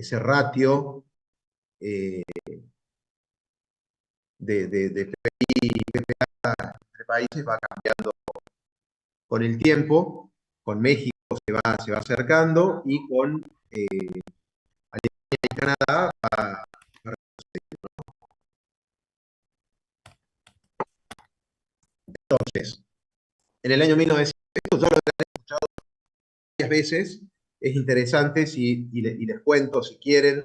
ese ratio eh, de PPA entre países va cambiando con el tiempo. Con México se va acercando y con Alemania y Canadá va. Entonces, en el año 1900, ya lo he escuchado varias veces, es interesante y les cuento si quieren,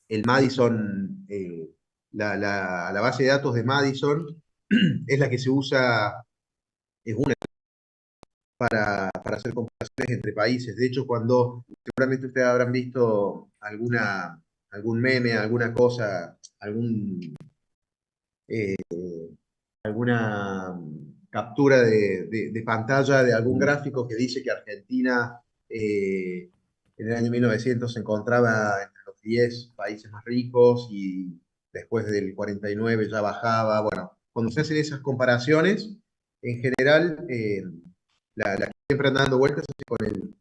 el Madison, la base de datos de Madison es la que se usa, es una para hacer comparaciones entre países. De hecho, cuando seguramente ustedes habrán visto algún meme, alguna cosa, eh, alguna captura de pantalla de algún gráfico que dice que Argentina en el año 1900 se encontraba entre los 10 países más ricos y después del 49 ya bajaba. Bueno, cuando se hacen esas comparaciones, en general, la que siempre anda dando vueltas es con el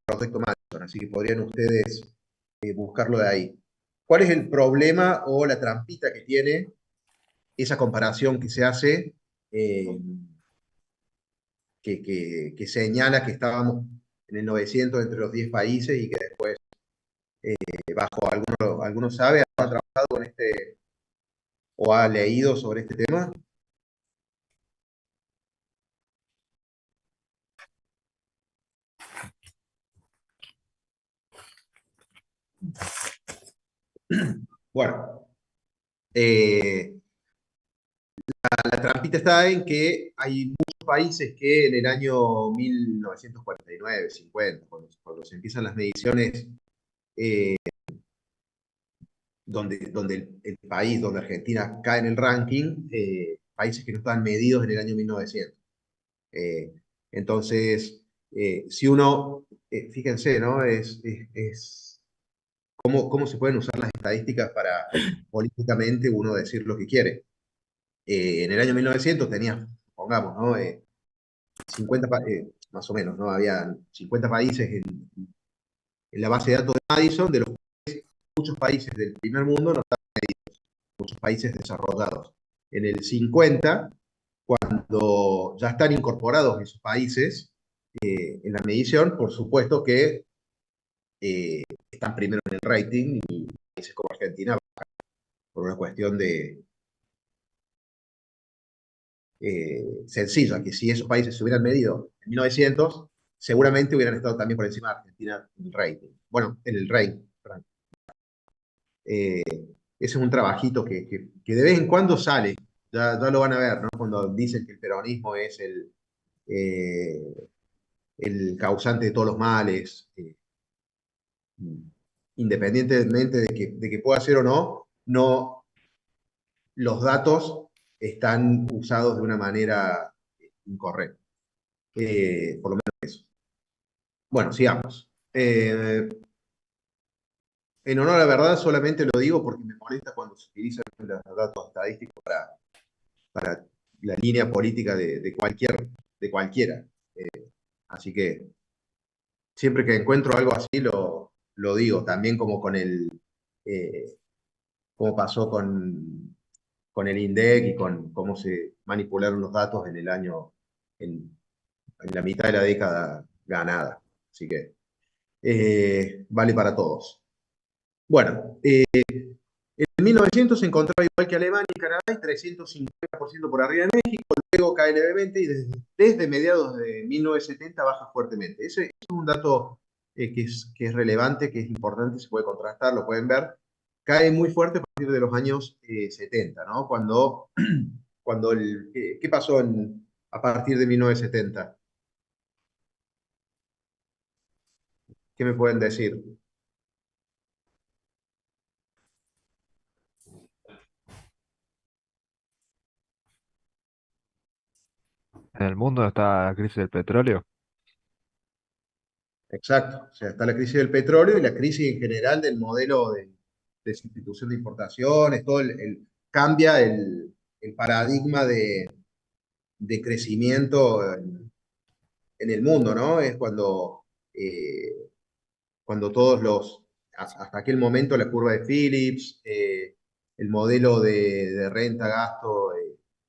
proyecto Madison, así que podrían ustedes buscarlo de ahí. ¿Cuál es el problema o la trampita que tiene esa comparación que se hace, eh, que señala que estábamos en el 900 entre los 10 países y que después, bajo algunos sabe, ha trabajado con este o ha leído sobre este tema? Bueno, la trampita está en que hay muchos países que en el año 1949, 50, cuando se empiezan las mediciones, eh, donde el país, donde Argentina cae en el ranking, países que no estaban medidos en el año 1900. Eh, entonces, si uno, fíjense, ¿no? Es cómo se pueden usar las estadísticas para políticamente uno decir lo que quiere. En el año 1900 tenía, pongamos, ¿no? 50, más o menos, ¿no? Había 50 países en la base de datos de Madison, de los cuales muchos países del primer mundo no estaban, muchos países desarrollados. En el 50, cuando ya están incorporados esos países en la medición, por supuesto que eh, están primero en el rating y países como Argentina, por una cuestión de sencilla, que si esos países se hubieran medido en 1900, seguramente hubieran estado también por encima de Argentina en el rating. Bueno, en el rating. Eh, ese es un trabajito que de vez en cuando sale, ya lo van a ver, ¿no? Cuando dicen que el peronismo es eh, el causante de todos los males, independientemente de que pueda ser o no, no, los datos están usados de una manera incorrecta. Por lo menos eso. Bueno, sigamos. En honor a la verdad, solamente lo digo porque me molesta cuando se utilizan los datos estadísticos para la línea política de cualquiera. Así que siempre que encuentro algo así lo digo, también como con eh, como pasó con el INDEC y con cómo se manipularon los datos en el año, en la mitad de la década ganada. Así que vale para todos. Bueno, en 1900 se encontraba igual que Alemania y Canadá y 350% por arriba de México, luego cae levemente y desde mediados de 1970 baja fuertemente. Ese es un dato que es relevante, que es importante, se puede contrastar, lo pueden ver. Cae muy fuerte a partir de los años 70, ¿no? ¿Qué pasó a partir de 1970? ¿Qué me pueden decir? En el mundo está la crisis del petróleo. Exacto. O sea, está la crisis del petróleo y la crisis en general del modelo de sustitución de importaciones, cambia el paradigma de crecimiento en el mundo, ¿no? Es cuando todos hasta aquel momento la curva de Phillips, el modelo de renta-gasto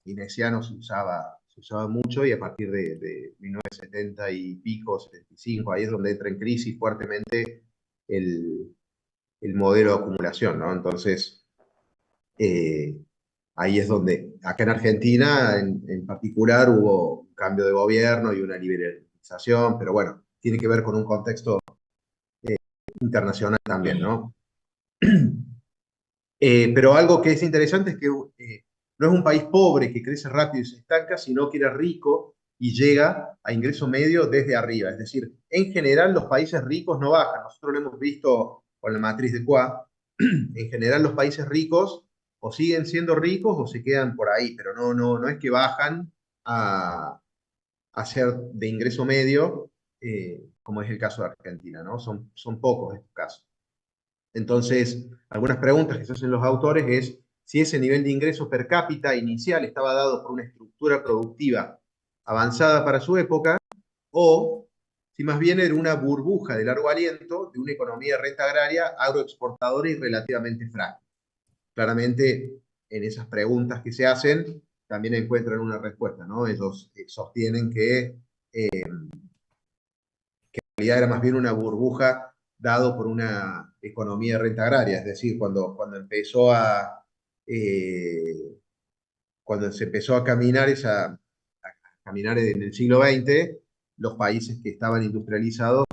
keynesiano se usaba mucho y a partir de 1970 y pico, 75, ahí es donde entra en crisis fuertemente el, el modelo de acumulación, ¿no? Entonces, eh, ahí es donde, acá en Argentina en particular, hubo un cambio de gobierno y una liberalización, pero bueno, tiene que ver con un contexto internacional también, ¿no? Pero algo que es interesante es que no es un país pobre que crece rápido y se estanca, sino que era rico y llega a ingreso medio desde arriba. Es decir, en general los países ricos no bajan. Nosotros lo hemos visto con la matriz de Qua. En general los países ricos o siguen siendo ricos o se quedan por ahí, pero no es que bajan a ser de ingreso medio, como es el caso de Argentina, ¿no? Son pocos estos casos. Entonces, algunas preguntas que se hacen los autores es si ese nivel de ingreso per cápita inicial estaba dado por una estructura productiva avanzada para su época o si más bien era una burbuja de largo aliento de una economía de renta agraria agroexportadora y relativamente frágil. Claramente, en esas preguntas que se hacen, también encuentran una respuesta, ¿no? Ellos sostienen que en realidad era más bien una burbuja dado por una economía de renta agraria, es decir, eh, cuando se empezó a caminar caminar en el siglo XX, los países que estaban industrializados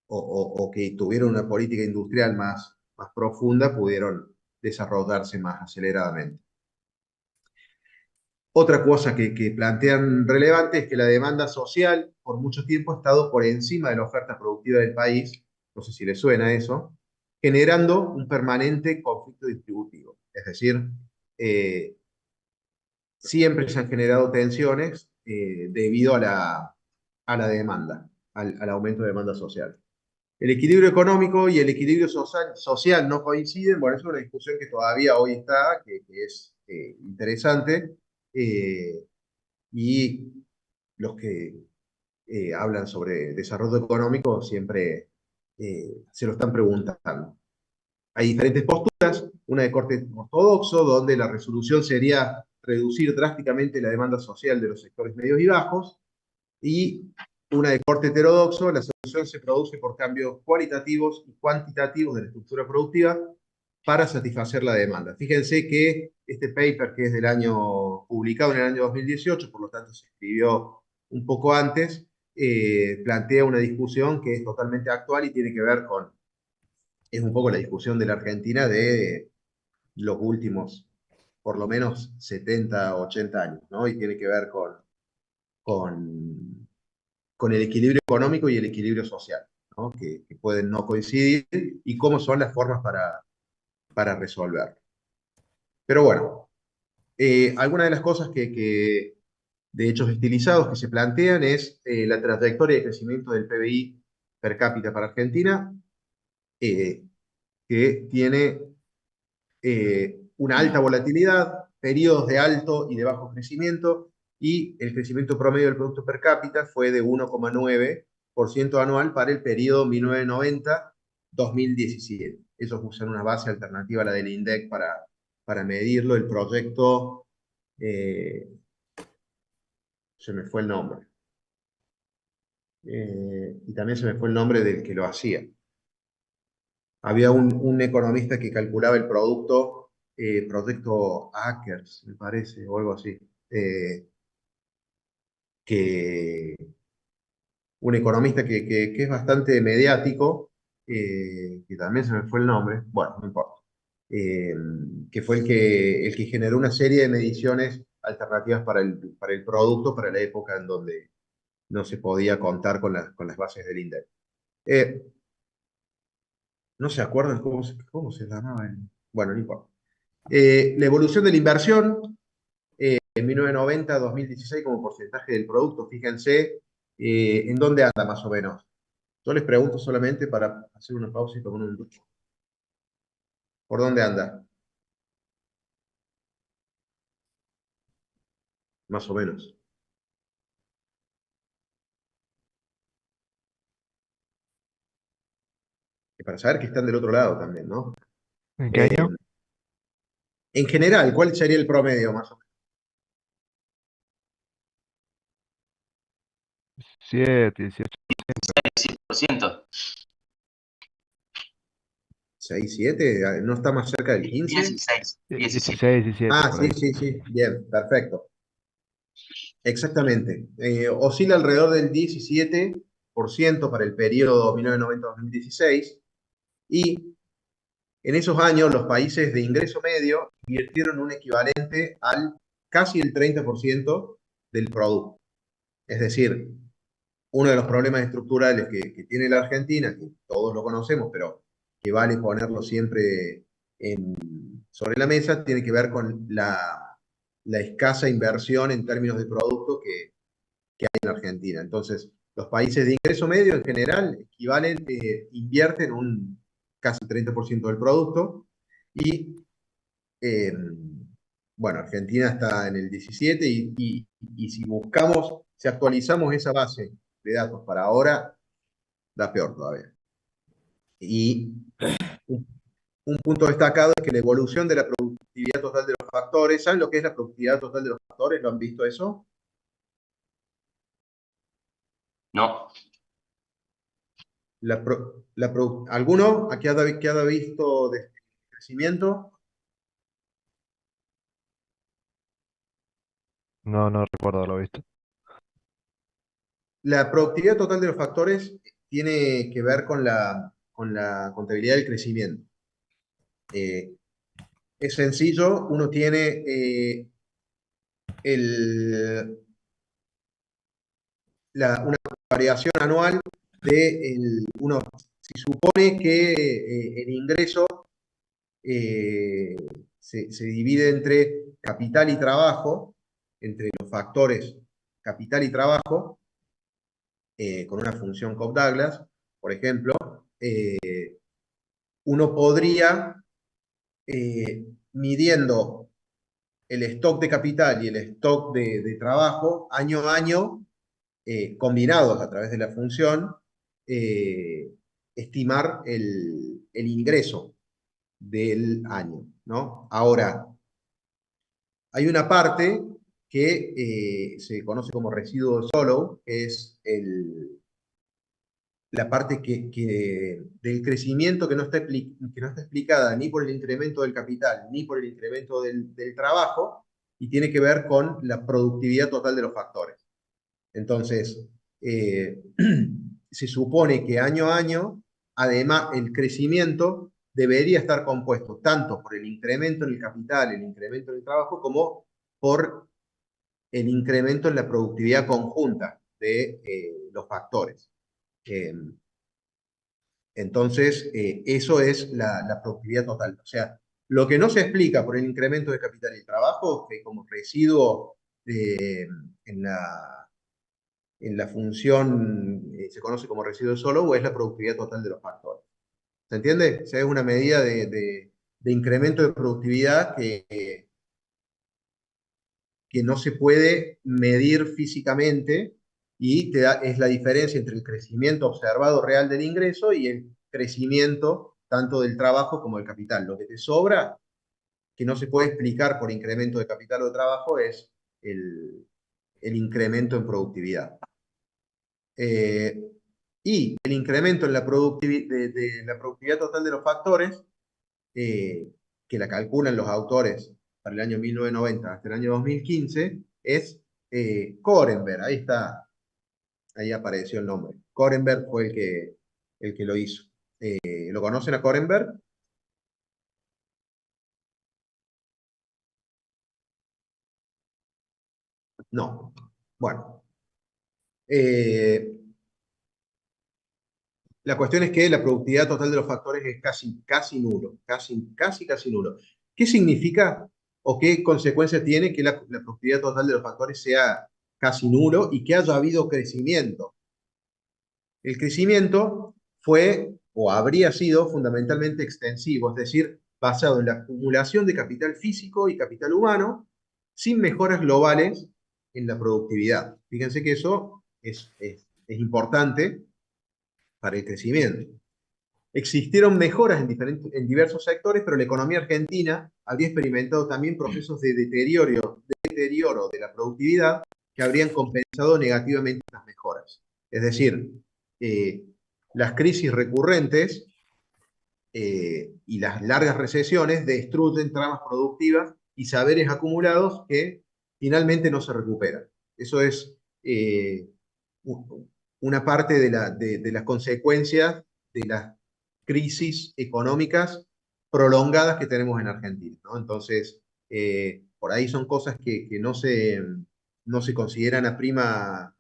o que tuvieron una política industrial más profunda pudieron desarrollarse más aceleradamente. Otra cosa que plantean relevante es que la demanda social por mucho tiempo ha estado por encima de la oferta productiva del país, no sé si le suena eso, generando un permanente conflicto distributivo. Es decir, eh, siempre se han generado tensiones debido a la demanda, al aumento de demanda social. El equilibrio económico y el equilibrio social no coinciden, bueno, es una discusión que todavía hoy está, que es interesante, y los que hablan sobre desarrollo económico siempre se lo están preguntando. Hay diferentes posturas, una de corte ortodoxo, donde la resolución sería reducir drásticamente la demanda social de los sectores medios y bajos, y una de corte heterodoxo, la solución se produce por cambios cualitativos y cuantitativos de la estructura productiva para satisfacer la demanda. Fíjense que este paper, que es del año publicado en el año 2018, por lo tanto se escribió un poco antes, plantea una discusión que es totalmente actual y tiene que ver es un poco la discusión de la Argentina de los últimos, por lo menos 70, 80 años, ¿no? Y tiene que ver con, con el equilibrio económico y el equilibrio social, ¿no? Que pueden no coincidir y cómo son las formas para resolverlo. Pero bueno, algunas de las cosas de hechos estilizados que se plantean es la trayectoria de crecimiento del PBI per cápita para Argentina, eh, que tiene una alta volatilidad, periodos de alto y de bajo crecimiento, y el crecimiento promedio del Producto Per cápita fue de 1,9% anual para el periodo 1990-2017. Ellos usan una base alternativa a la del INDEC para medirlo. El proyecto, se me fue el nombre, y también se me fue el nombre del que lo hacía. Había un economista que calculaba el producto, proyecto Hackers, me parece, o algo así, que un economista que es bastante mediático, que también se me fue el nombre, bueno, no importa, eh, que fue el que generó una serie de mediciones alternativas para el producto, para la época en donde no se podía contar con las bases del INDEC. No se acuerdan cómo se llamaba. Bueno, no importa. La evolución de la inversión en 1990 a 2016 como porcentaje del producto, fíjense en dónde anda más o menos. Yo les pregunto solamente para hacer una pausa y tomar un ducho. ¿Por dónde anda? Más o menos. para saber que están del otro lado también, ¿no? ¿En qué Eh, año? en general, ¿cuál sería el promedio más o menos? 7, 18%. 6%. 6, 7, ¿no está más cerca del 15? 16, 17. 16, 17, Ah, por sí, ahí. sí, sí, bien, perfecto. Exactamente. Oscila alrededor del 17% para el periodo 1990-2016 y en esos años los países de ingreso medio invirtieron un equivalente al casi el 30% del producto. Es decir, uno de los problemas estructurales que tiene la Argentina, que todos lo conocemos, pero que vale ponerlo siempre en, sobre la mesa, tiene que ver con la escasa inversión en términos de producto que hay en Argentina. Entonces, los países de ingreso medio en general equivalen, invierten un casi 30% del producto y, eh, bueno, Argentina está en el 17 y si buscamos, si actualizamos esa base de datos para ahora, da peor todavía. Y un punto destacado es que la evolución de la productividad total de los factores, ¿saben lo que es la productividad total de los factores? ¿Lo han visto eso? No, ¿Alguno aquí ha visto de crecimiento? No, no recuerdo haberlo visto. La productividad total de los factores tiene que ver con la contabilidad del crecimiento. Eh, es sencillo, uno tiene el, una variación anual uno, si supone que el ingreso se divide entre capital y trabajo, entre los factores capital y trabajo, con una función Cobb-Douglas, por ejemplo, uno podría, midiendo el stock de capital y el stock de trabajo, año a año, combinados a través de la función, eh, estimar el ingreso del año, ¿no? Ahora, hay una parte que se conoce como residuo de Solow, que es la parte del crecimiento que no está explicada ni por el incremento del capital ni por el incremento del trabajo y tiene que ver con la productividad total de los factores. Entonces, eh, se supone que año a año, además, el crecimiento debería estar compuesto tanto por el incremento en el capital, el incremento en el trabajo, como por el incremento en la productividad conjunta de los factores. Eh, entonces, eso es la productividad total. O sea, lo que no se explica por el incremento de capital y trabajo, que como residuo en en la función, se conoce como residuo solo, o es la productividad total de los factores. ¿Se entiende? O sea, es una medida de incremento de productividad que no se puede medir físicamente y es la diferencia entre el crecimiento observado real del ingreso y el crecimiento tanto del trabajo como del capital. Lo que te sobra, que no se puede explicar por incremento de capital o de trabajo, es el incremento en productividad. Eh, y el incremento en de la productividad total de los factores, que la calculan los autores para el año 1990 hasta el año 2015, es Korenberg. Ahí está, ahí apareció el nombre. Korenberg fue el que lo hizo. ¿Lo conocen a Korenberg? No. Bueno, eh, la cuestión es que la productividad total de los factores es casi nulo, casi nulo. ¿Qué significa o qué consecuencia tiene que la productividad total de los factores sea casi nulo y que haya habido crecimiento? El crecimiento fue o habría sido fundamentalmente extensivo, es decir, basado en la acumulación de capital físico y capital humano, sin mejoras globales en la productividad. Fíjense que eso es importante para el crecimiento. Existieron mejoras en diversos sectores, pero la economía argentina habría experimentado también procesos de deterioro de la productividad que habrían compensado negativamente estas mejoras. Es decir, eh, las crisis recurrentes y las largas recesiones destruyen tramas productivas y saberes acumulados que finalmente no se recuperan. Eso es una parte de las consecuencias de las crisis económicas prolongadas que tenemos en Argentina, ¿no? Entonces, por ahí son cosas que no se consideran a primera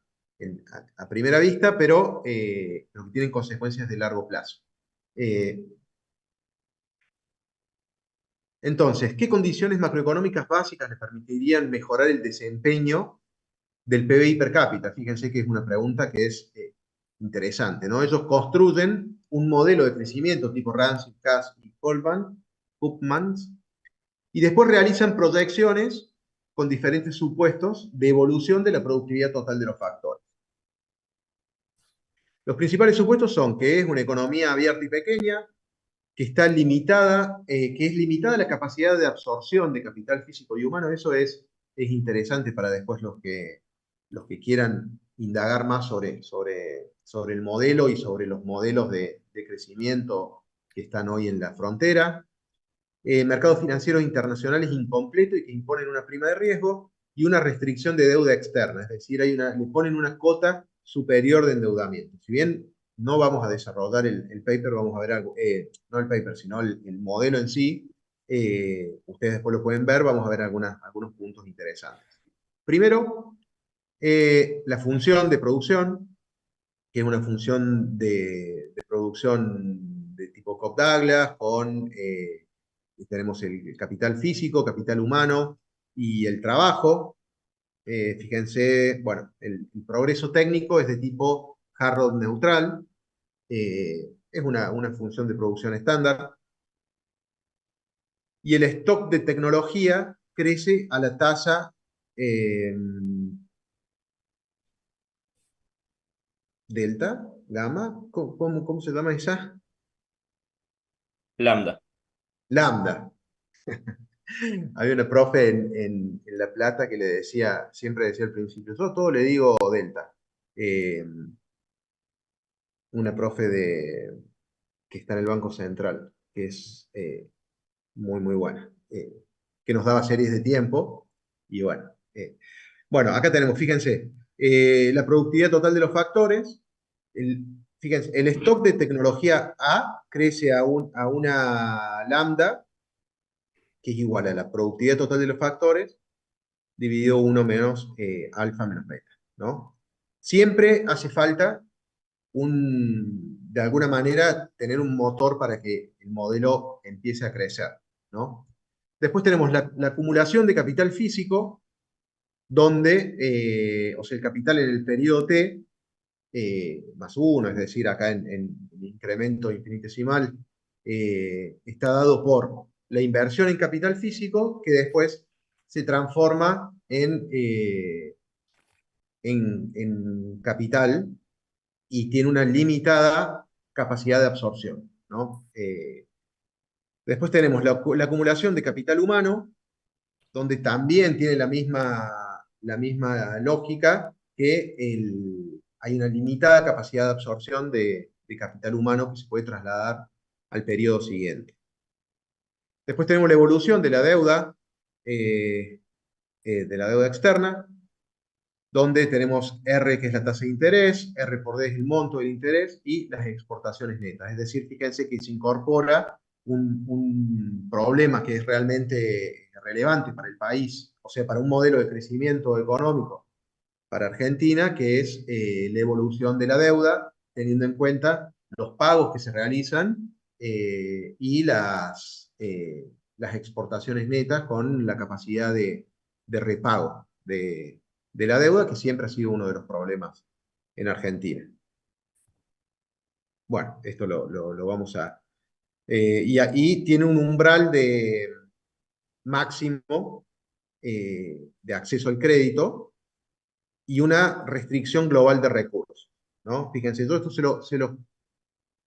vista, pero que tienen consecuencias de largo plazo. Eh, entonces, ¿qué condiciones macroeconómicas básicas le permitirían mejorar el desempeño del PBI per cápita? Fíjense que es una pregunta que es interesante, ¿no? Ellos construyen un modelo de crecimiento tipo Ramsey, Cass y Koopman, y después realizan proyecciones con diferentes supuestos de evolución de la productividad total de los factores. Los principales supuestos son que es una economía abierta y pequeña, que está limitada, que es limitada la capacidad de absorción de capital físico y humano. Eso es interesante para después los que quieran indagar más sobre el modelo y sobre los modelos de crecimiento que están hoy en la frontera. Mercados financieros internacionales incompletos y que imponen una prima de riesgo y una restricción de deuda externa, es decir, le ponen una cota superior de endeudamiento. Si bien no vamos a desarrollar el paper, vamos a ver algo, no el paper, sino el modelo en sí, ustedes después lo pueden ver, vamos a ver algunos puntos interesantes. Primero, la función de producción, que es una función de producción de tipo Cobb-Douglas, tenemos el capital físico, capital humano y el trabajo. Fíjense, bueno, el progreso técnico es de tipo Harrod neutral, es una función de producción estándar, y el stock de tecnología crece a la tasa delta, gamma, ¿cómo se llama esa? Lambda. Lambda. Había una profe en La Plata que le decía, siempre decía al principio, yo todo le digo delta. Eh, una profe que está en el Banco Central, que es muy, muy buena, que nos daba series de tiempo. Y bueno, bueno, acá tenemos, fíjense, la productividad total de los factores. Fíjense, el stock de tecnología A crece a una lambda, que es igual a la productividad total de los factores, dividido 1 menos alfa menos beta, ¿no? Siempre hace falta de alguna manera tener un motor para que el modelo empiece a crecer, ¿no? Después tenemos la acumulación de capital físico, donde, o sea, el capital en el periodo T, más 1, es decir, acá en el incremento infinitesimal, está dado por la inversión en capital físico que después se transforma en capital y tiene una limitada capacidad de absorción, ¿no? Después tenemos la acumulación de capital humano, donde también tiene la misma lógica que hay una limitada capacidad de absorción de capital humano que se puede trasladar al periodo siguiente. Después tenemos la evolución eh, de la deuda externa, donde tenemos R, que es la tasa de interés, R por D es el monto del interés, y las exportaciones netas. Es decir, fíjense que se incorpora un problema que es realmente relevante para el país, o sea, para un modelo de crecimiento económico para Argentina, que es la evolución de la deuda, teniendo en cuenta los pagos que se realizan y las exportaciones netas con la capacidad de repago de la deuda, que siempre ha sido uno de los problemas en Argentina. Bueno, esto lo vamos a... y ahí tiene un umbral de máximo de acceso al crédito y una restricción global de recursos, ¿no? Fíjense, todo esto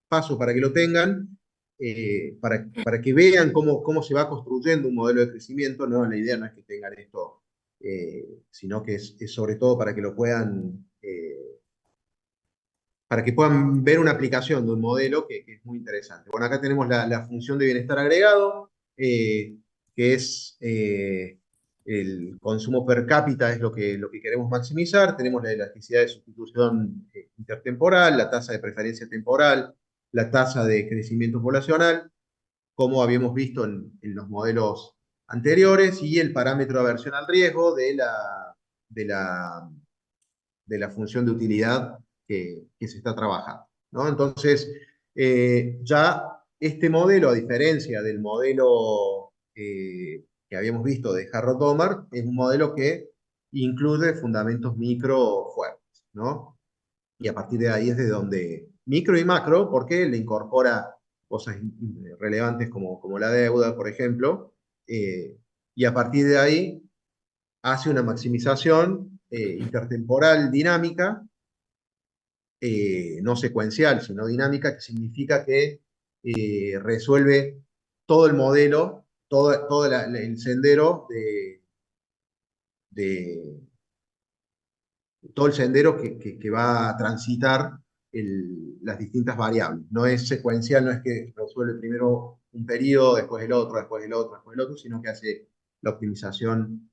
paso para que lo tengan, para que vean cómo se va construyendo un modelo de crecimiento. No, la idea no es que tengan esto, sino que es sobre todo para que lo puedan, para que puedan ver una aplicación de un modelo que es muy interesante. Bueno, acá tenemos la función de bienestar agregado, que es el consumo per cápita, es lo que queremos maximizar. Tenemos la elasticidad de sustitución intertemporal, la tasa de preferencia temporal, la tasa de crecimiento poblacional, como habíamos visto en los modelos anteriores, y el parámetro de aversión al riesgo de la, de la función de utilidad que se está trabajando, ¿no? Entonces, ya este modelo, a diferencia del modelo que habíamos visto de Harrod-Domar, es un modelo que incluye fundamentos micro fuertes, ¿no? Y a partir de ahí es de donde micro y macro, porque le incorpora cosas relevantes como la deuda, por ejemplo, y a partir de ahí hace una maximización intertemporal dinámica, no secuencial, sino dinámica, que significa que resuelve todo el modelo, todo el sendero de todo el sendero que va a transitar las distintas variables. No es secuencial, no es que resuelve primero un periodo, después el otro, después el otro, después el otro, sino que hace la optimización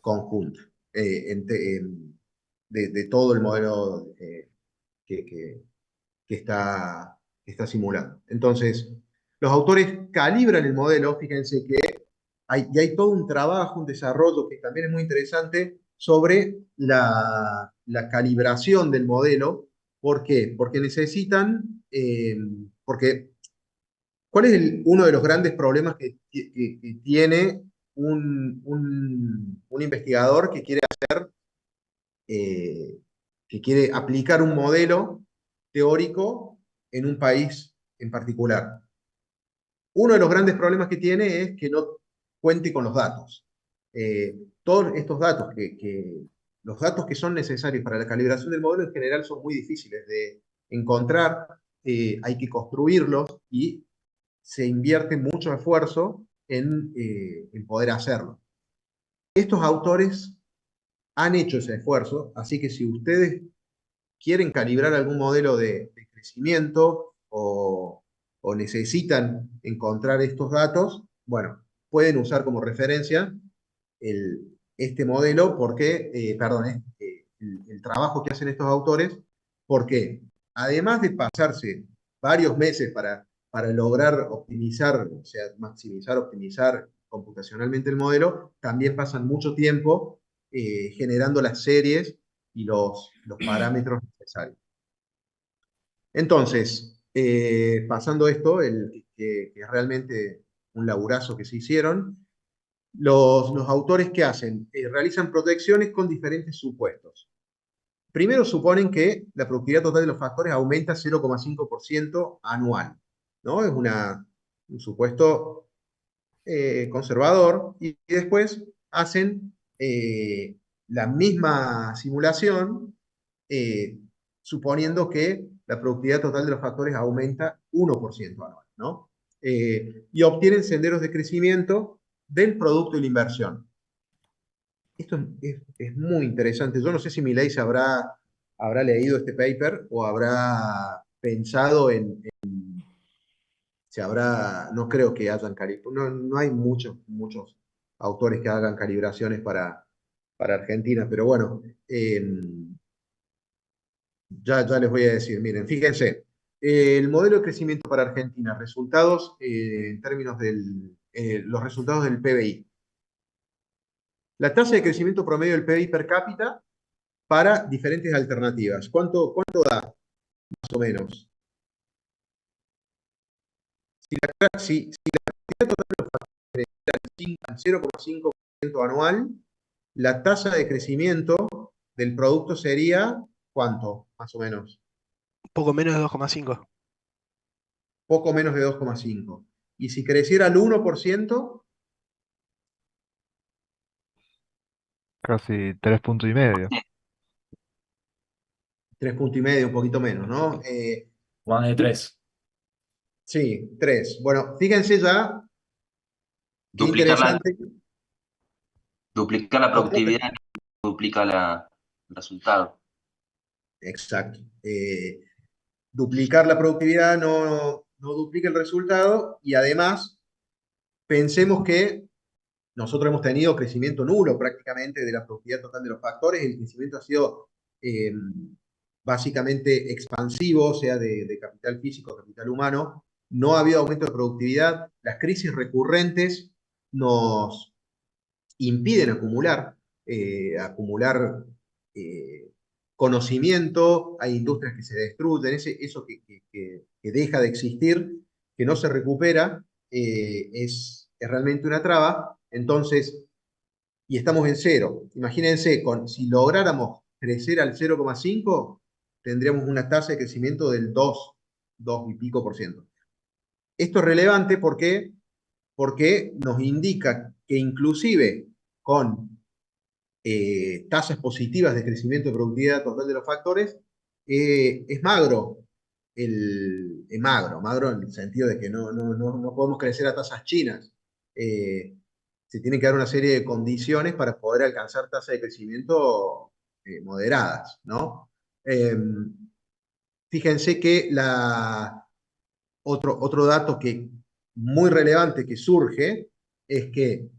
conjunta de todo el modelo que, que- que está simulando. Entonces, los autores calibran el modelo, fíjense que y hay todo un trabajo, un desarrollo que también es muy interesante sobre la calibración del modelo. ¿Por qué? Porque necesitan, porque ¿cuál es uno de los grandes problemas que tiene un investigador eh, que quiere aplicar un modelo teórico en un país en particular? Uno de los grandes problemas que tiene es que no cuente con los datos. Todos estos datos, los datos que son necesarios para la calibración del modelo en general son muy difíciles de encontrar, hay que construirlos y se invierte mucho esfuerzo en poder hacerlo. Estos autores han hecho ese esfuerzo, así que si ustedes quieren calibrar algún modelo de crecimiento o necesitan encontrar estos datos, bueno, pueden usar como referencia este modelo, perdón, el trabajo que hacen estos autores, porque además de pasarse varios meses para lograr optimizar, o sea, maximizar, optimizar computacionalmente el modelo, también pasan mucho tiempo generando las series y los parámetros necesarios. Entonces, pasando esto, que es realmente un laburazo que se hicieron, los autores ¿qué hacen? Realizan proyecciones con diferentes supuestos. Primero suponen que la productividad total de los factores aumenta 0,5% anual, ¿no? Es un supuesto conservador, y después hacen la misma simulación eh, suponiendo que la productividad total de los factores aumenta 1% anual, ¿no? Y obtienen senderos de crecimiento del producto y la inversión. Esto es muy interesante. Yo no sé si Milei habrá leído este paper o habrá pensado no creo que hayan no hay muchos autores que hagan calibraciones para Argentina, pero bueno, ya les voy a decir. Miren, fíjense, el modelo de crecimiento para Argentina, resultados en términos los resultados del PBI. La tasa de crecimiento promedio del PBI per cápita para diferentes alternativas. ¿Cuánto da, más o menos? Si al 0,5% anual, la tasa de crecimiento del producto sería ¿cuánto, más o menos? Poco menos de 2,5. Poco menos de 2,5. Y si creciera al 1%, Casi 3,5 puntos. 3,5 puntos, un poquito menos, ¿no? Más de 3. Sí, 3. Bueno, fíjense ya qué Duplicar interesante. duplicar la ¿Cómo? productividad duplica el resultado. Exacto. Duplicar la productividad no duplica el resultado y además pensemos que nosotros hemos tenido crecimiento nulo prácticamente de la productividad total de los factores. El crecimiento ha sido eh, básicamente expansivo, o sea, de capital físico, capital humano. No ha habido aumento de productividad. Las crisis recurrentes nos impiden acumular eh, conocimiento. Hay industrias que se destruyen, eso que deja de existir, que no se recupera, es realmente una traba. Entonces, y estamos en cero. Imagínense, si lográramos crecer al 0,5, tendríamos una tasa de crecimiento del 2 y pico por ciento. Esto es relevante porque nos indica que inclusive con tasas positivas de crecimiento de productividad total de los factores, es magro. Es magro en el sentido de que no podemos crecer a tasas chinas. Se tienen que dar una serie de condiciones para poder alcanzar tasas de crecimiento moderadas, ¿no? Fíjense que otro dato muy relevante que surge es que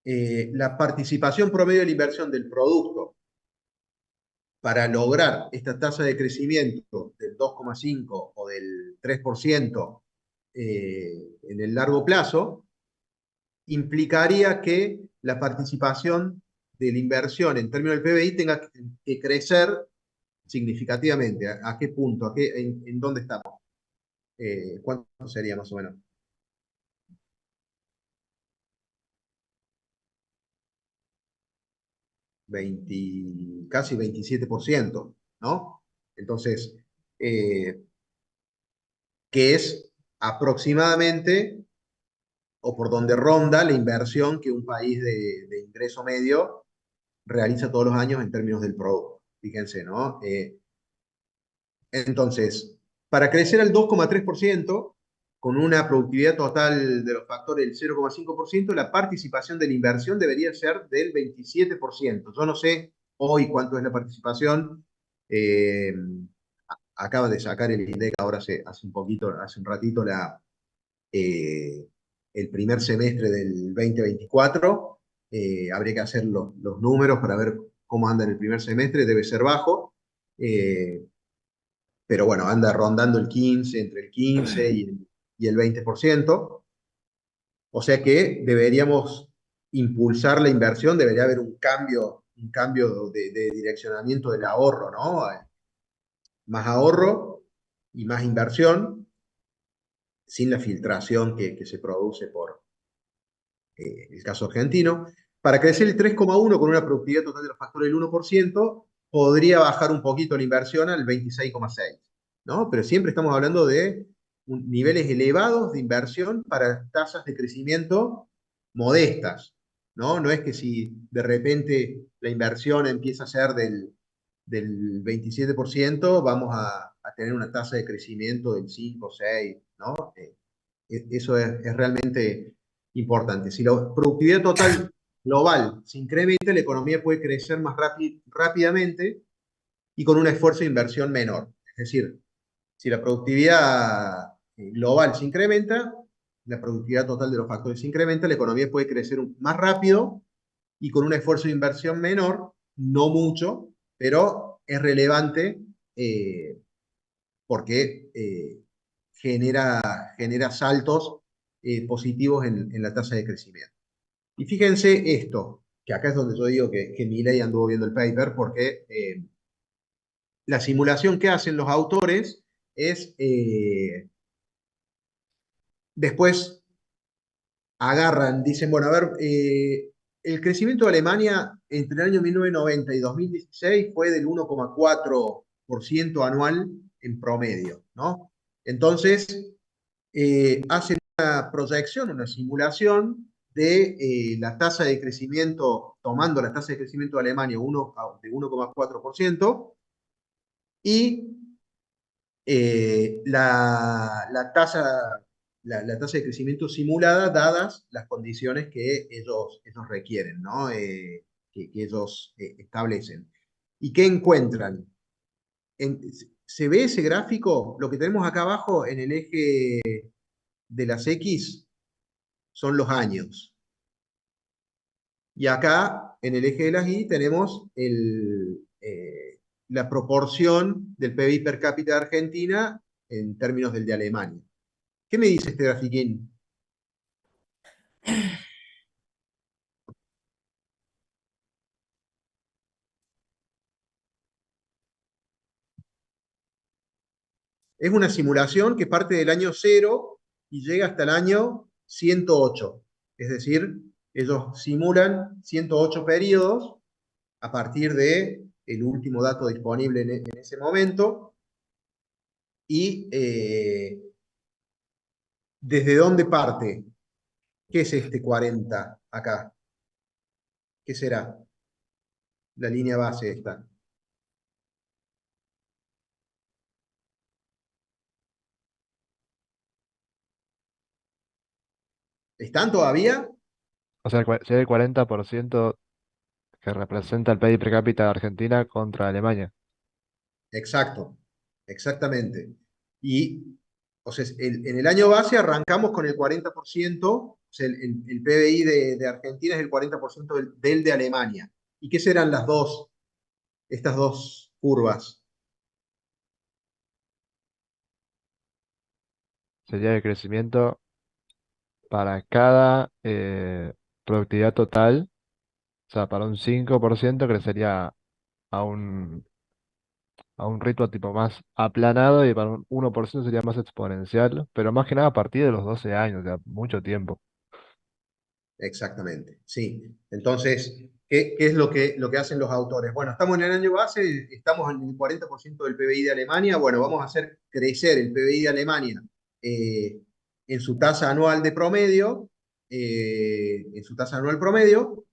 la participación promedio de la inversión del producto para lograr esta tasa de crecimiento del 2,5 o del 3% en el largo plazo, implicaría que la participación de la inversión en términos del PBI tenga que crecer significativamente. ¿A qué punto? ¿En dónde estamos? ¿Cuánto sería más o menos? 20, casi 27%, ¿no? Entonces, que es aproximadamente o por donde ronda la inversión que un país de ingreso medio realiza todos los años en términos del producto. Fíjense, ¿no? Entonces, para crecer al 2,3%, con una productividad total de los factores del 0,5%, la participación de la inversión debería ser del 27%. Yo no sé hoy cuánto es la participación. Eh, Acaba de sacar el INDEC ahora hace un ratito, eh, el primer semestre del 2024. Habría que hacer los números para ver cómo anda en el primer semestre. Debe ser bajo. Pero bueno, anda rondando entre el 15 y el 20%. O sea que deberíamos impulsar la inversión, debería haber un cambio de direccionamiento del ahorro, ¿no? Más ahorro y más inversión, sin la filtración que se produce por el caso argentino. Para crecer el 3,1 con una productividad total de los factores del 1%, podría bajar un poquito la inversión al 26,6, ¿no? Pero siempre estamos hablando de niveles elevados de inversión para tasas de crecimiento modestas, ¿no? No es que si de repente la inversión empieza a ser del 27%, vamos a tener una tasa de crecimiento del 5 o 6, ¿no? Eso es realmente importante. Si la productividad total global se incrementa, la economía puede crecer más rápidamente y con un esfuerzo de inversión menor. Es decir, si la productividad global se incrementa, la productividad total de los factores se incrementa, la economía puede crecer más rápido y con un esfuerzo de inversión menor, no mucho, pero es relevante porque genera saltos positivos en la tasa de crecimiento. Y fíjense esto, que acá es donde yo digo que Milei anduvo viendo el paper, porque la simulación que hacen los autores es, después agarran, dicen, bueno, a ver, el crecimiento de Alemania entre el año 1990 y 2016 fue del 1,4% anual en promedio, ¿no? Entonces, hacen una proyección, una simulación de la tasa de crecimiento, tomando la tasa de crecimiento de Alemania de 1,4%, y la tasa de crecimiento simulada, dadas las condiciones que ellos requieren, ¿no? Que ellos establecen. ¿Y qué encuentran? En- ¿Se ve ese gráfico? Lo que tenemos acá abajo en el eje de las X son los años. Y acá en el eje de las Y tenemos la proporción del PBI per cápita de Argentina en términos del de Alemania. ¿Qué me dice este grafiquín? Es una simulación que parte del año 0 y llega hasta el año 108. Es decir, ellos simulan 108 periodos a partir de el último dato disponible en ese momento. Y ¿desde dónde parte? ¿Qué es este 40 acá? ¿Qué será? La línea base esta. ¿Están todavía? O sea, sería el 40% que representa el PIB per cápita de Argentina contra Alemania. Exacto, exactamente. Y o sea, en el año base arrancamos con el 40%, o sea, el PBI de Argentina es el 40% del de Alemania. ¿Y qué serán estas dos curvas? Sería el crecimiento para cada productividad total. O sea, para un 5% crecería a un ritmo tipo más aplanado y para un 1% sería más exponencial, pero más que nada a partir de los 12 años, o sea, mucho tiempo. Exactamente, sí. Entonces, ¿qué es lo que hacen los autores? Bueno, estamos en el año base, estamos en el 40% del PBI de Alemania. Bueno, vamos a hacer crecer el PBI de Alemania eh, en su tasa anual de promedio, en su tasa anual promedio,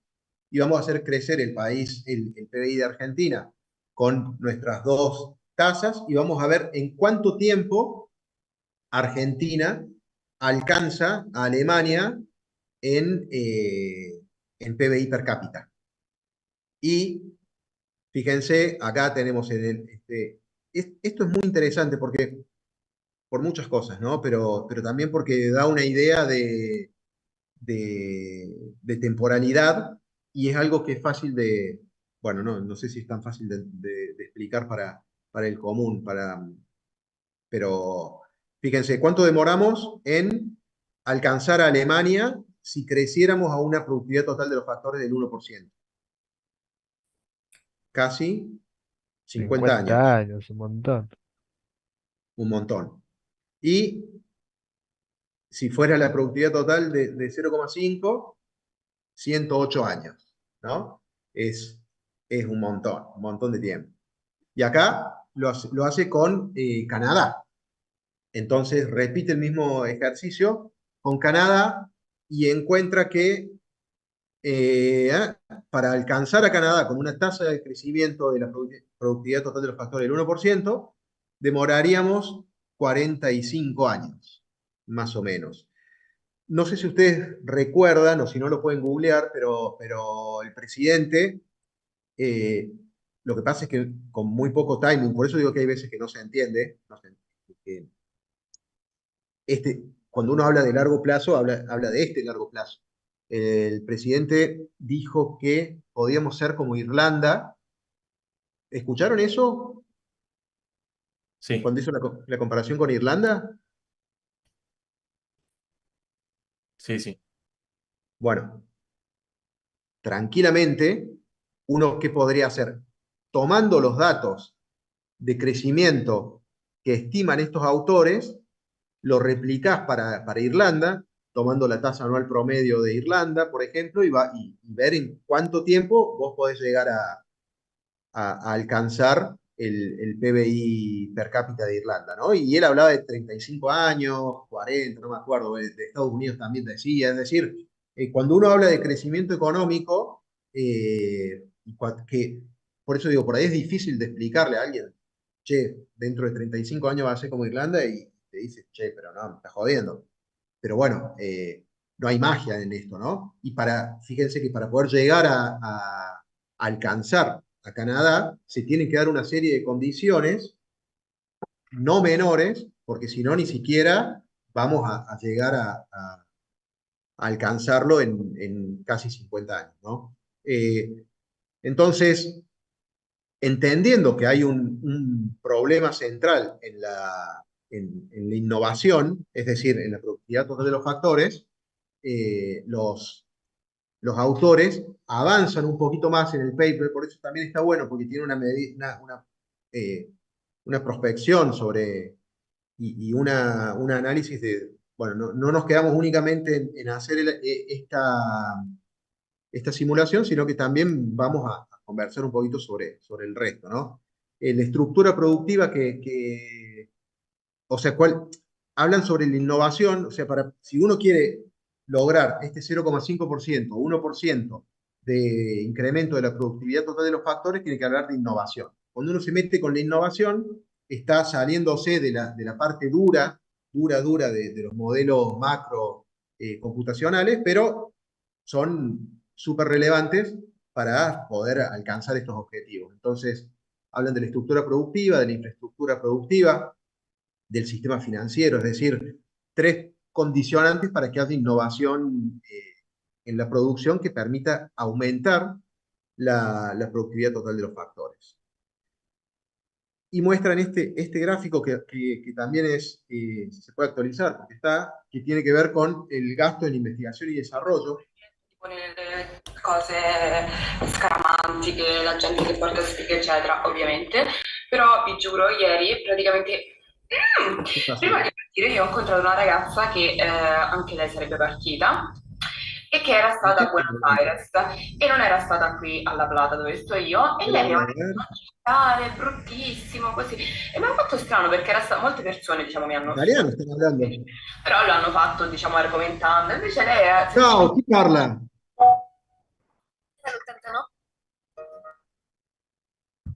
y vamos a hacer crecer el país, el PBI de Argentina, con nuestras dos tasas, y vamos a ver en cuánto tiempo Argentina alcanza a Alemania en PBI per cápita. Y fíjense, acá tenemos esto es muy interesante porque, por muchas cosas, ¿no? Pero también porque da una idea de temporalidad y es algo que es fácil bueno, no sé si es tan fácil de explicar para el común, pero fíjense, ¿cuánto demoramos en alcanzar a Alemania si creciéramos a una productividad total de los factores del 1%? Casi 50 50 años, años, un montón. un montón. Y si fuera la productividad total de 0,5, 108 años, ¿no? Es un montón de tiempo. Y acá lo hace con Canadá. Entonces repite el mismo ejercicio con Canadá y encuentra que eh, para alcanzar a Canadá con una tasa de crecimiento de la productividad total de los factores del 1%, demoraríamos 45 años, más o menos. No sé si ustedes recuerdan, o si no lo pueden googlear, pero el presidente, eh, lo que pasa es que con muy poco timing, por eso digo que hay veces que no se entiende, que cuando uno habla de largo plazo, habla de este largo plazo. El presidente dijo que podíamos ser como Irlanda. ¿Escucharon eso Sí, cuando hizo la comparación con Irlanda? sí, sí. Bueno, tranquilamente, uno qué podría hacer, tomando los datos de crecimiento que estiman estos autores, lo replicás para Irlanda, tomando la tasa anual promedio de Irlanda, por ejemplo, y ver en cuánto tiempo vos podés llegar a alcanzar el PBI per cápita de Irlanda, ¿no? Y él hablaba de 35 años, 40, no me acuerdo, de Estados Unidos también decía, es decir, cuando uno habla de crecimiento económico, que por eso digo, por ahí es difícil de explicarle a alguien. che, dentro de 35 años va a ser como Irlanda y te dices, che, pero no, me estás jodiendo. Pero bueno, no hay magia en esto, ¿no? Y fíjense que para poder llegar a alcanzar a Canadá, se tienen que dar una serie de condiciones no menores, porque si no, ni siquiera vamos a llegar a alcanzarlo en casi 50 años, ¿no? Entonces, entendiendo que hay un problema central en la innovación, es decir, en la productividad total de los factores, los autores avanzan un poquito más en el paper, por eso también está bueno, porque tiene eh, una prospección sobre y un análisis de, bueno, no nos quedamos únicamente en hacer esta simulación, sino que también vamos a conversar un poquito sobre el resto, ¿no? La estructura productiva o sea, hablan sobre la innovación, o sea, si uno quiere lograr este 0,5%, 1% de incremento de la productividad total de los factores, tiene que hablar de innovación. Cuando uno se mete con la innovación, está saliéndose de la parte dura de los modelos macro computacionales, pero son súper relevantes para poder alcanzar estos objetivos. Entonces, hablan de la estructura productiva, de la infraestructura productiva, del sistema financiero, es decir, tres condicionantes para que haya innovación en la producción que permita aumentar la productividad total de los factores. Y muestran este gráfico que también se puede actualizar, porque que tiene que ver con el gasto en investigación y desarrollo. Nelle cose scaramanti che la gente che porta sfiga eccetera ovviamente, però vi giuro ieri praticamente prima di partire io ho incontrato una ragazza che anche lei sarebbe partita e che era stata a Buenos Aires e non era stata qui alla Plata dove sto io e lei aveva detto è bruttissimo così e mi ha fatto strano perché molte persone diciamo mi hanno Italiano stiamo hablando. però lo hanno fatto diciamo argomentando invece lei è Ciao, chi parla?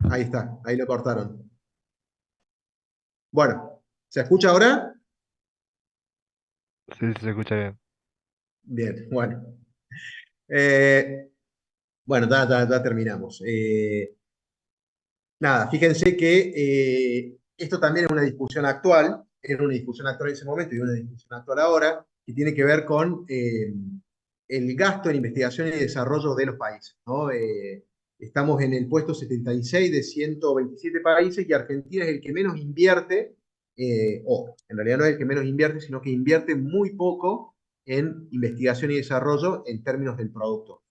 Ahí está, ahí lo cortaron. Bueno, ¿se escucha ahora? Sí, se escucha bien. Bien, bueno. Bueno, ya terminamos. Nada, fíjense que esto también es una discusión actual, era una discusión actual en ese momento y una discusión actual ahora, que tiene que ver con el gasto en investigación y desarrollo de los países, ¿no? Estamos en el puesto 76 de 127 países y Argentina es el que menos invierte, o en realidad no es el que menos invierte, sino que invierte muy poco en investigación y desarrollo en términos del producto.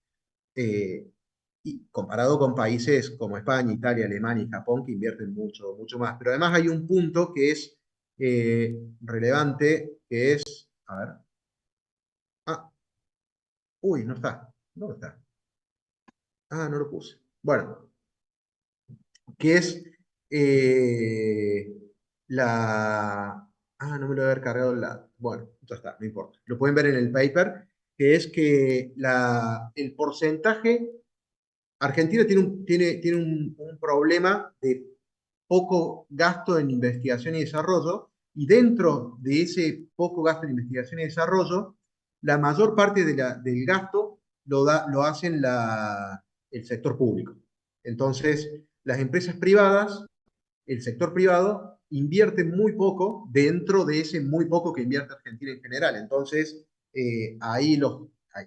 Y comparado con países como España, Italia, Alemania y Japón, que invierten mucho, mucho más. Pero además hay un punto que es relevante, que es, a ver, uy, no está, ¿dónde está? No lo puse. Bueno, que es no me lo voy a haber cargado bueno, ya está, no importa. Lo pueden ver en el paper, que es que el porcentaje. Argentina tiene un problema de poco gasto en investigación y desarrollo, y dentro de ese poco gasto en investigación y desarrollo, la mayor parte del gasto lo hacen el sector público. Entonces, las empresas privadas, el sector privado, invierte muy poco dentro de ese muy poco que invierte Argentina en general. Entonces, ahí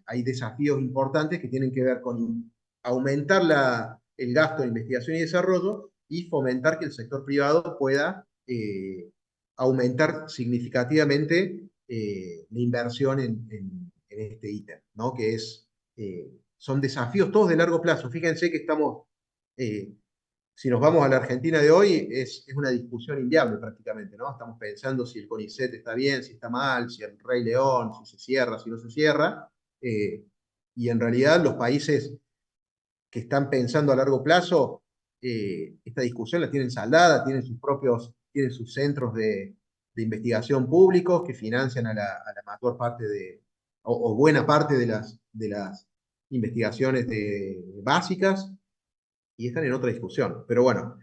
hay desafíos importantes que tienen que ver con aumentar el gasto en investigación y desarrollo y fomentar que el sector privado pueda aumentar significativamente la inversión en este ítem, ¿no? Que son desafíos todos de largo plazo. Fíjense que si nos vamos a la Argentina de hoy, es una discusión inviable prácticamente, ¿no? Estamos pensando si el CONICET está bien, si está mal, si el Rey León, si se cierra, si no se cierra. Y en realidad los países que están pensando a largo plazo, esta discusión la tienen saldada, tienen sus centros de investigación públicos que financian a la mayor parte o buena parte de las investigaciones básicas, y están en otra discusión. Pero bueno,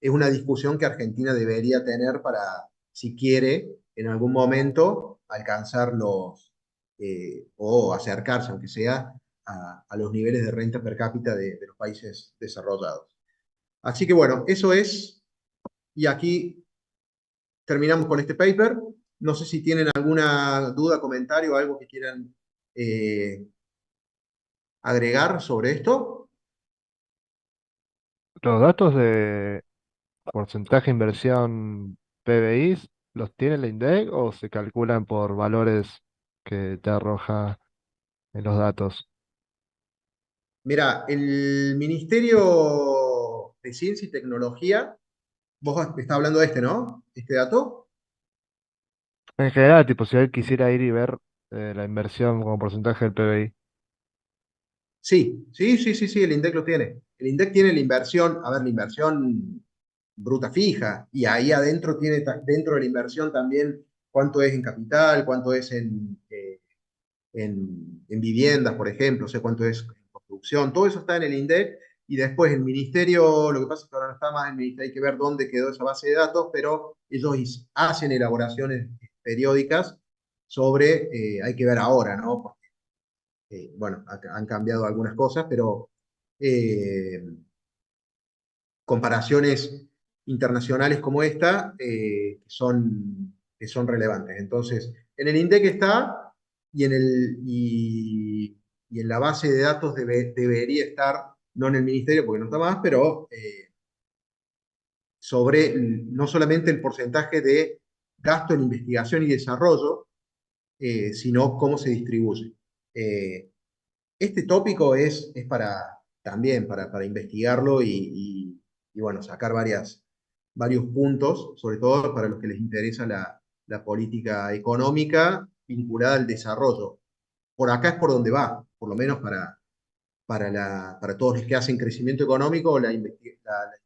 es una discusión que Argentina debería tener para, si quiere, en algún momento alcanzar o acercarse, aunque sea, a los niveles de renta per cápita de los países desarrollados. Así que bueno, eso es, y aquí terminamos con este paper. No sé si tienen alguna duda, comentario, algo que quieran agregar sobre esto. Los datos de porcentaje de inversión PBI, ¿los tiene la INDEC o se calculan por valores que te arroja en los datos? Mira, el Ministerio de Ciencia y Tecnología, vos estás hablando de este, ¿no? Este dato. En general, tipo, si él quisiera ir y ver la inversión como porcentaje del PBI. Sí, sí, sí, sí, sí, el INDEC lo tiene. El INDEC tiene la inversión, a ver, la inversión bruta fija, y ahí adentro tiene, dentro de la inversión también cuánto es en capital, cuánto es en viviendas, por ejemplo, o sea, cuánto es en construcción, todo eso está en el INDEC, y después el ministerio, lo que pasa es que ahora no está más el ministerio, hay que ver dónde quedó esa base de datos, pero ellos hacen elaboraciones periódicas sobre, hay que ver ahora, ¿no? Bueno, han cambiado algunas cosas, pero eh, comparaciones internacionales como esta que son relevantes. Entonces, en el INDEC está y en la base de datos debería estar, no en el ministerio porque no está más, pero sobre no solamente el porcentaje de gasto en investigación y desarrollo, sino cómo se distribuye. Este tópico es para también para investigarlo y, bueno, sacar varios puntos, sobre todo para los que les interesa la política económica vinculada al desarrollo. Por acá es por donde va, por lo menos para todos los que hacen crecimiento económico, la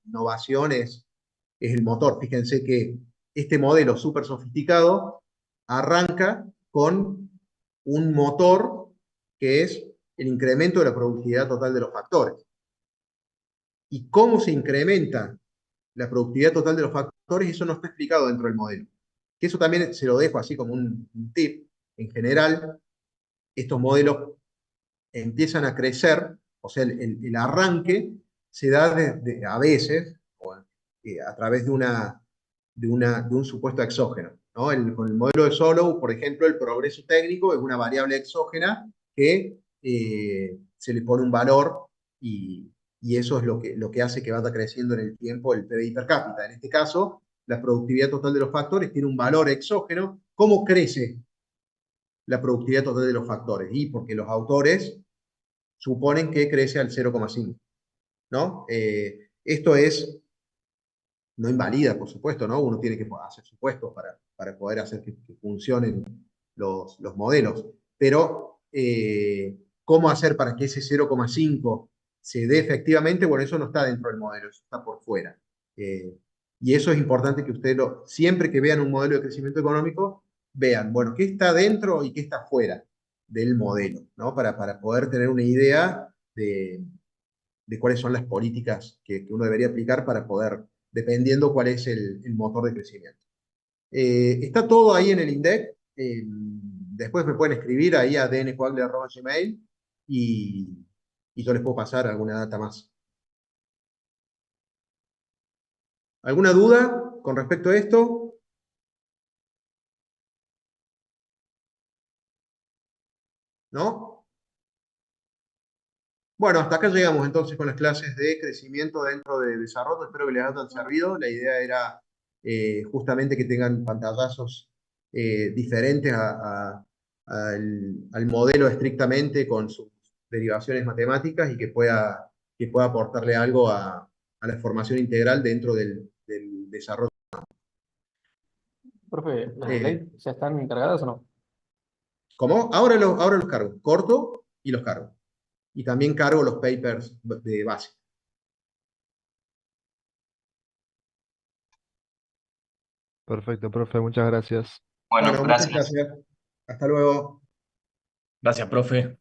innovación es el motor. Fíjense que este modelo súper sofisticado arranca con un motor que es el incremento de la productividad total de los factores. ¿Y cómo se incrementa la productividad total de los factores? Eso no está explicado dentro del modelo. Que eso también se lo dejo así como un tip. En general, estos modelos empiezan a crecer, o sea, el arranque se da a veces a través de un supuesto exógeno, ¿no? Con el modelo de Solow, por ejemplo, el progreso técnico es una variable exógena que se le pone un valor y eso es lo que hace que vaya creciendo en el tiempo el PBI per cápita. En este caso, la productividad total de los factores tiene un valor exógeno. ¿Cómo crece la productividad total de los factores? Y porque los autores suponen que crece al 0,5, ¿no? Esto no invalida, por supuesto, ¿no? Uno tiene que hacer supuestos para poder hacer que funcionen los modelos, pero ¿cómo hacer para que ese 0,5 se dé efectivamente? Bueno, eso no está dentro del modelo, eso está por fuera. Y eso es importante que ustedes, siempre que vean un modelo de crecimiento económico, vean, bueno, qué está dentro y qué está fuera del modelo, ¿no? Para poder tener una idea de cuáles son las políticas que uno debería aplicar para poder, dependiendo cuál es el motor de crecimiento. Está todo ahí en el INDEC. Después me pueden escribir ahí a dncoagle@gmail y yo les puedo pasar alguna data más. ¿Alguna duda con respecto a esto? ¿No? Bueno, hasta acá llegamos entonces con las clases de crecimiento dentro de desarrollo. Espero que les hayan servido. La idea era justamente que tengan pantallazos diferentes al modelo estrictamente con sus derivaciones matemáticas y que pueda aportarle algo a la formación integral dentro del desarrollo. Profe, ¿las Eh, slides ya están cargadas o no? ¿Cómo? Ahora los cargo. Corto y los cargo. Y también cargo los papers de base. Perfecto, profe, muchas gracias. Bueno, Bueno, muchas gracias. gracias. Hasta luego. Gracias, profe.